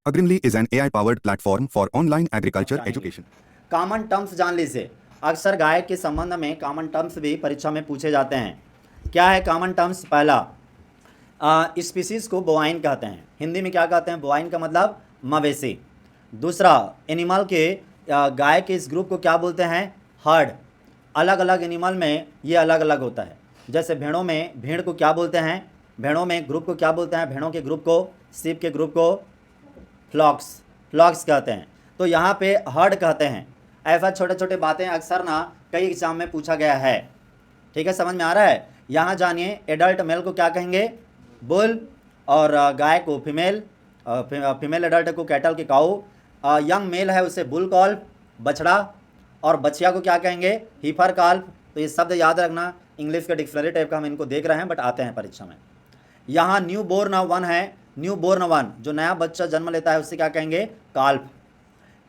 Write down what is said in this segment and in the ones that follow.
Agrimly is an AI-powered platform for online agriculture education. Common terms जान लीजिए। अक्सर गाय के संबंध में कॉमन टर्म्स भी परीक्षा में पूछे जाते हैं। क्या है कॉमन टर्म्स? पहला, स्पीसीज को बोवाइन कहते हैं। हिंदी में क्या कहते हैं? बोवाइन का मतलब मवेशी। दूसरा, एनिमल के गाय के इस ग्रुप को क्या बोलते हैं? हर्ड। अलग अलग एनिमल में ये अलग अलग होता है। जैसे भेड़ों में भेड़ को क्या बोलते हैं? भेड़ों में ग्रुप को क्या बोलते हैं? भेड़ों के ग्रुप को, सीप के ग्रुप को फ्लॉक्स कहते हैं। तो यहाँ पे हर्ड कहते हैं। ऐसा छोटे छोटे बातें अक्सर ना कई एग्जाम में पूछा गया है। ठीक है, समझ में आ रहा है? यहाँ जानिए, एडल्ट मेल को क्या कहेंगे? बुल। और गाय को फीमेल, फीमेल एडल्ट को कैटल के काऊ। यंग मेल है उसे बुल कॉल्फ, बछड़ा। और बछिया को क्या कहेंगे? हीफर काल्फ। तो ये शब्द याद रखना, इंग्लिश के डिक्शनरी टाइप का हम इनको देख रहे हैं, बट आते हैं परीक्षा में। यहाँ न्यू बोर्न वन है, न्यू बोर्न वन जो नया बच्चा जन्म लेता है उसे क्या कहेंगे? काल्फ।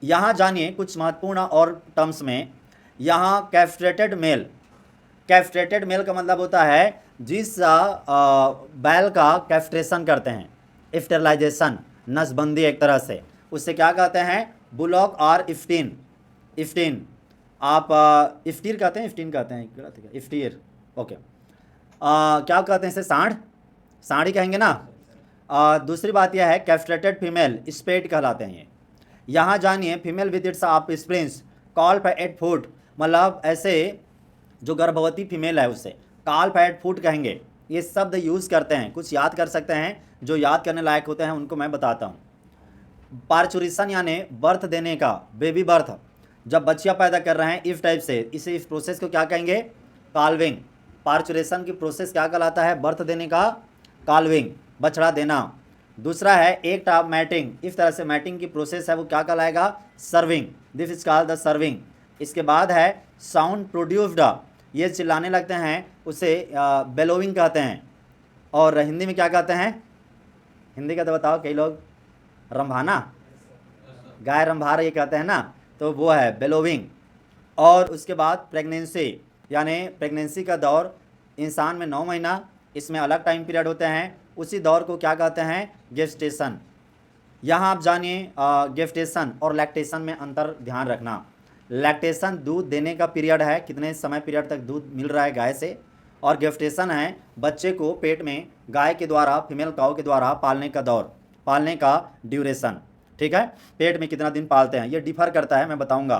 यहाँ जानिए कुछ महत्वपूर्ण और टर्म्स में। यहाँ कैस्ट्रेटेड मेल, कैस्ट्रेटेड मेल का मतलब होता है जिस बैल का कैस्ट्रेशन करते हैं, स्टेरलाइजेशन, नसबंदी एक तरह से, उससे क्या कहते हैं? बुलॉक और इफ्टीन। इफ्टीन आप इफ्टीर कहते हैं, इफ्टीन कहते हैं, इफ्टीर। ओके, क्या कहते हैं इसे? सांड, साड़ी कहेंगे ना। दूसरी बात यह है कैस्ट्रेटेड फीमेल स्पेट कहलाते हैं ये। यहाँ जानिए, female with its offsprings calf at foot, मतलब ऐसे जो गर्भवती फीमेल है उसे कॉल्फ एट फुट कहेंगे। ये शब्द यूज़ करते हैं, कुछ याद कर सकते हैं, जो याद करने लायक होते हैं उनको मैं बताता हूँ। पार्चुरेशन यानी बर्थ देने का, बेबी बर्थ, जब बच्चियाँ पैदा कर रहे हैं इस टाइप से, इस प्रोसेस को क्या कहेंगे? काल्विंग। पार्चुरेशन की प्रोसेस क्या कहलाता है? बर्थ देने का काल्विंग, बछड़ा देना। दूसरा है एक्ट ऑफ मैटिंग, इस तरह से मैटिंग की प्रोसेस है वो क्या कहलाएगा? Serving. This is called the serving. इसके बाद है साउंड प्रोड्यूस्ड, ये चिल्लाने लगते हैं उसे बेलोविंग कहते हैं। और हिंदी में क्या कहते हैं? हिंदी का तो बताओ कई लोग, रंभाना, गाय रंभा रही कहते हैं ना, तो वो है बेलोविंग। और उसके बाद प्रेगनेंसी, यानी प्रेगनेंसी का दौर इंसान में 9 महीना, इसमें अलग टाइम पीरियड होते हैं, उसी दौर को क्या कहते हैं? गेस्टेशन। यहाँ आप जानिए गेस्टेशन और लैक्टेशन में अंतर ध्यान रखना। लैक्टेशन दूध देने का पीरियड है, कितने समय पीरियड तक दूध मिल रहा है गाय से, और गेस्टेशन है बच्चे को पेट में गाय के द्वारा, फीमेल काऊ के द्वारा पालने का दौर, पालने का ड्यूरेशन। ठीक है, पेट में कितना दिन पालते हैं ये डिफर करता है, मैं बताऊंगा।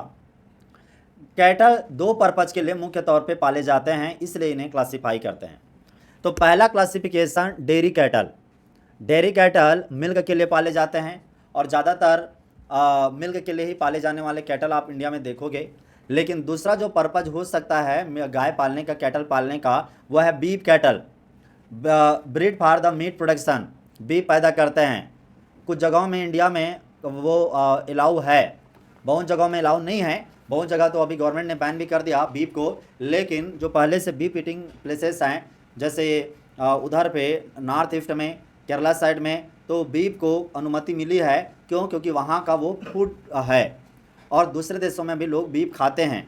कैटल 2 पर्पज के लिए मुख्य तौर पे पाले जाते हैं, इसलिए इन्हें क्लासिफाई करते हैं। तो पहला classification dairy cattle. Dairy cattle milk के लिए पाले जाते हैं, और ज़्यादातर मिल्क के लिए ही पाले जाने वाले कैटल आप इंडिया में देखोगे। लेकिन दूसरा जो पर्पज हो सकता है गाय पालने का, कैटल पालने का, वह है beef cattle, breed for the meat production, beef पैदा करते हैं। कुछ जगहों में इंडिया में वो अलाउ है, बहुत जगहों में अलाउ नहीं है। बहुत जगह तो अभी गवर्नमेंट ने बैन भी कर दिया बीफ को, लेकिन जो पहले से बीफ ईटिंग प्लेसेस हैं, जैसे उधर पे नॉर्थ ईस्ट में, केरला साइड में, तो बीफ को अनुमति मिली है। क्यों? क्योंकि वहाँ का वो फूड है, और दूसरे देशों में भी लोग बीफ खाते हैं।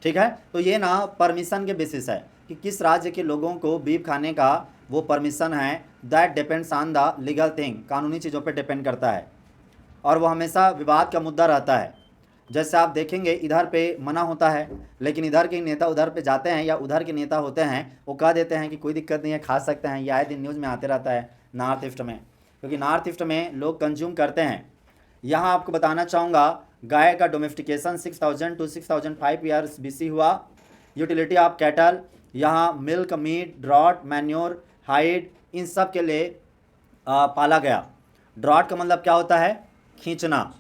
ठीक है, तो ये ना परमिशन के बेसिस है कि किस राज्य के लोगों को बीफ खाने का वो परमिशन है। That depends on the legal thing, कानूनी चीज़ों पे डिपेंड करता है, और वो हमेशा विवाद का मुद्दा रहता है। जैसे आप देखेंगे इधर पे मना होता है, लेकिन इधर के नेता उधर पे जाते हैं, या उधर के नेता होते हैं वो कह देते हैं कि कोई दिक्कत नहीं है, खा सकते हैं। ये आए दिन न्यूज़ में आते रहता है नॉर्थ ईस्ट में, क्योंकि नॉर्थ ईस्ट में लोग कंज्यूम करते हैं। यहाँ आपको बताना चाहूँगा, गाय का डोमेस्टिकेशन 6000 to 6005 ईयर्स BC हुआ। यूटिलिटी ऑफ कैटल, यहाँ milk, meat, draught, manure, hide, इन सब के लिए पाला गया। ड्रॉट का मतलब क्या होता है? खींचना,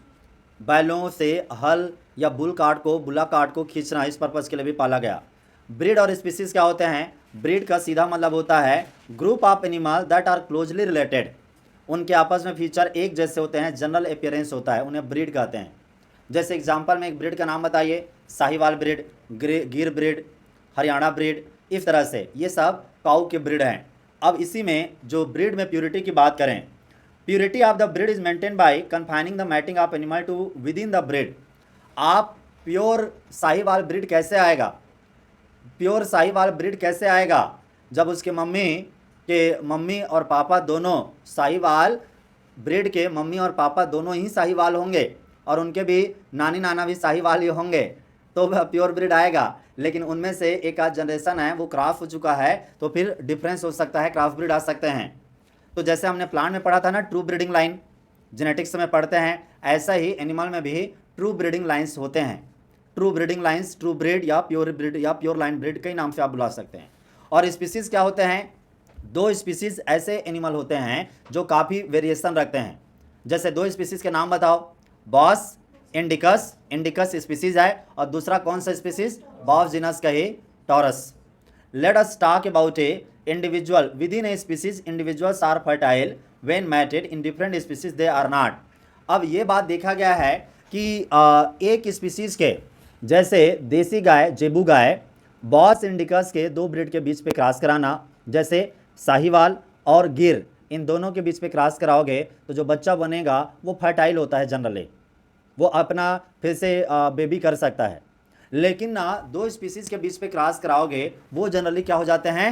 बैलों से हल या बुला कार्ट को खींचना, इस पर्पज़ के लिए भी पाला गया। ब्रीड और स्पीसीज क्या होते हैं? ब्रीड का सीधा मतलब होता है group of animal that are closely related, उनके आपस में फीचर एक जैसे होते हैं, जनरल अपीयरेंस होता है, उन्हें ब्रीड कहते हैं। जैसे एग्जांपल में एक ब्रीड का नाम बताइए, साहिवाल ब्रीड, गिर ब्रीड, हरियाणा ब्रीड, इस तरह से ये सब काऊ के ब्रीड हैं। अब इसी में जो ब्रीड में प्योरिटी की बात करें, purity of the breed is maintain by confining the mating of animal to within the breed. आप प्योर साहिवाल ब्रीड कैसे आएगा? प्योर साहिवाल ब्रीड कैसे आएगा? जब उसके मम्मी और पापा दोनों साहिवाल ब्रीड के मम्मी और पापा दोनों ही साहीवाल होंगे और उनके भी नानी नाना भी साहीवाल ही होंगे तो वह प्योर ब्रीड आएगा। लेकिन उनमें से एक आध जनरेशन है वो क्रॉस हो चुका है तो फिर डिफरेंस हो सकता है, क्रॉस ब्रीड आ सकते हैं। तो जैसे हमने प्लांट में पढ़ा था ना ट्रू ब्रीडिंग लाइन, जेनेटिक्स में पढ़ते हैं, ऐसा ही एनिमल में भी ट्रू ब्रीडिंग लाइन्स होते हैं। True breeding lines, true breed या प्योर ब्रीड या प्योर लाइन ब्रीड कई नाम से आप बुला सकते हैं। और स्पीसीज़ क्या होते हैं? दो स्पीसीज़ ऐसे एनिमल होते हैं जो काफ़ी वेरिएशन रखते हैं। जैसे दो स्पीसीज़ के नाम बताओ। बॉस इंडिकस, इंडिकस स्पीसीज़ है, और दूसरा कौन सा स्पीसीज़? बॉस जीनस का ही taurus. Let us talk about a individual within a species. Individuals are fertile when mated, in different species they are not. अब ये बात देखा गया है कि एक स्पीसीज के जैसे देसी गाय, जेबू गाय, बॉस इंडिकस के दो ब्रीड के बीच पे क्रॉस कराना, जैसे साहीवाल और गिर, इन दोनों के बीच पे क्रॉस कराओगे तो जो बच्चा बनेगा वो फर्टाइल होता है जनरली, वो अपना फिर से बेबी कर सकता है। लेकिन ना दो स्पीसीज के बीच पे क्रॉस कराओगे वो जनरली क्या हो जाते हैं?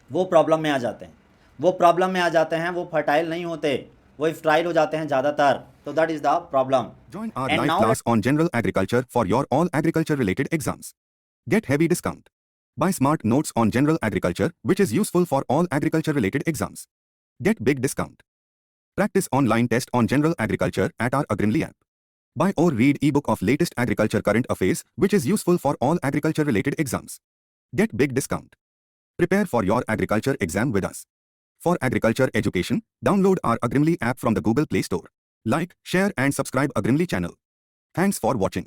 वो प्रॉब्लम में आ जाते हैं, वो प्रॉब्लम में आ जाते हैं, वो फर्टाइल नहीं होते, वो स्ट्राइल हो जाते हैं ज़्यादातर। तो that is the problem. Join our live class on general agriculture for your all agriculture related exams. Get heavy discount. Buy smart notes on general agriculture which is useful for all agriculture related exams. Get big discount. Practice online test on general agriculture at our Agrimly app. Buy or read ebook of latest agriculture current affairs which is useful for all agriculture related exams. Get big discount. Prepare for your agriculture exam with us. For agriculture education, download our Agrimly app from the Google Play Store. Like, share and subscribe Agrimly channel. Thanks for watching.